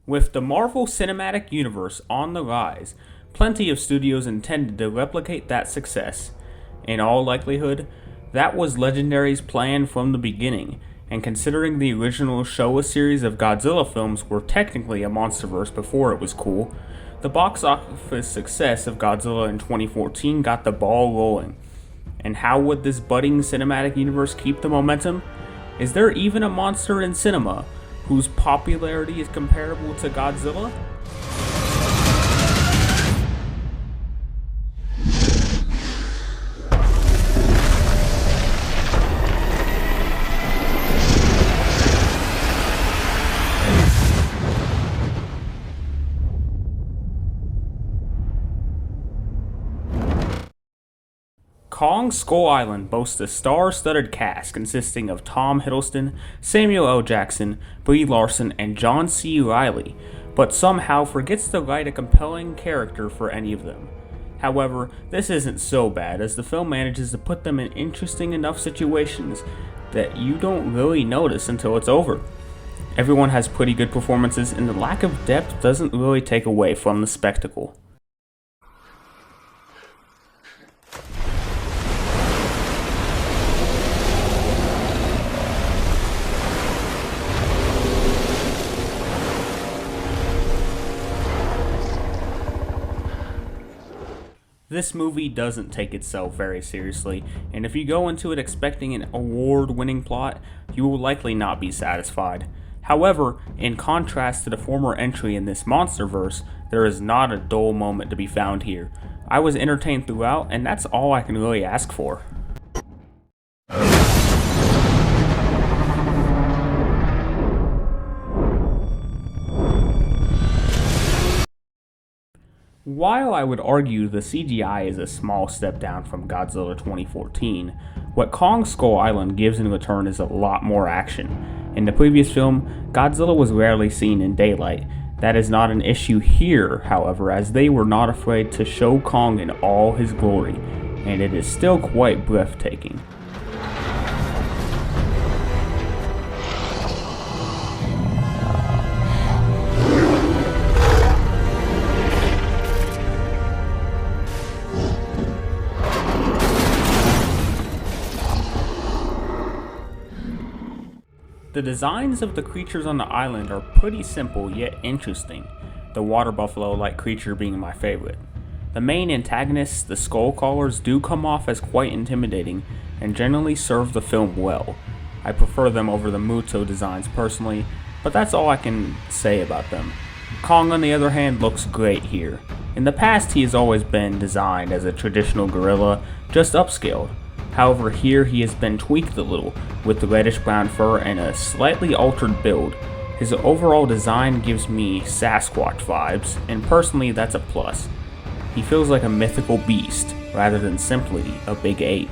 With the Marvel Cinematic Universe on the rise, plenty of studios intended to replicate that success. In all likelihood, that was Legendary's plan from the beginning, and considering the original Showa series of Godzilla films were technically a Monsterverse before it was cool, the box office success of Godzilla in 2014 got the ball rolling. And how would this budding cinematic universe keep the momentum? Is there even a monster in cinema whose popularity is comparable to Godzilla? Kong Skull Island boasts a star-studded cast consisting of Tom Hiddleston, Samuel L. Jackson, Brie Larson, and John C. Reilly, but somehow forgets to write a compelling character for any of them. However, this isn't so bad, as the film manages to put them in interesting enough situations that you don't really notice until it's over. Everyone has pretty good performances, and the lack of depth doesn't really take away from the spectacle. This movie doesn't take itself very seriously, and if you go into it expecting an award-winning plot, you will likely not be satisfied. However, in contrast to the former entry in this Monsterverse, there is not a dull moment to be found here. I was entertained throughout, and that's all I can really ask for. While I would argue the CGI is a small step down from Godzilla 2014, what Kong Skull Island gives in return is a lot more action. In the previous film, Godzilla was rarely seen in daylight. That is not an issue here, however, as they were not afraid to show Kong in all his glory, and it is still quite breathtaking. The designs of the creatures on the island are pretty simple yet interesting, the water buffalo-like creature being my favorite. The main antagonists, the skull crawlers, do come off as quite intimidating and generally serve the film well. I prefer them over the Muto designs personally, but that's all I can say about them. Kong on the other hand looks great here. In the past he has always been designed as a traditional gorilla, just upscaled. However, here he has been tweaked a little, with the reddish-brown fur and a slightly altered build. His overall design gives me Sasquatch vibes, and personally that's a plus. He feels like a mythical beast, rather than simply a big ape.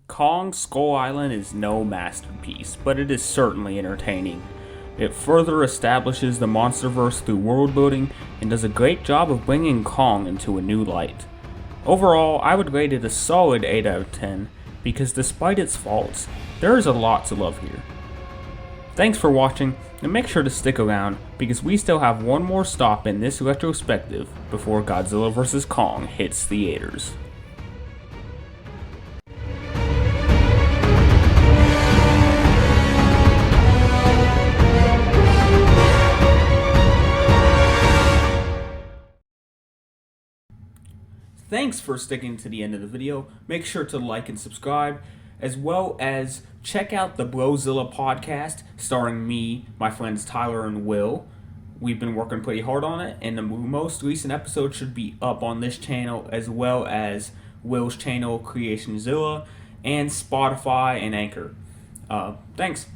Kong Skull Island is no masterpiece, but it is certainly entertaining. It further establishes the Monsterverse through world building and does a great job of bringing Kong into a new light. Overall, I would rate it a solid 8 out of 10, because despite its faults, there is a lot to love here. Thanks for watching, and make sure to stick around, because we still have one more stop in this retrospective before Godzilla vs. Kong hits theaters. Thanks for sticking to the end of the video. Make sure to like and subscribe, as well as check out the Brozilla podcast starring me, my friends Tyler and Will. We've been working pretty hard on it, and the most recent episode should be up on this channel, as well as Will's channel, Creationzilla, and Spotify and Anchor. Thanks.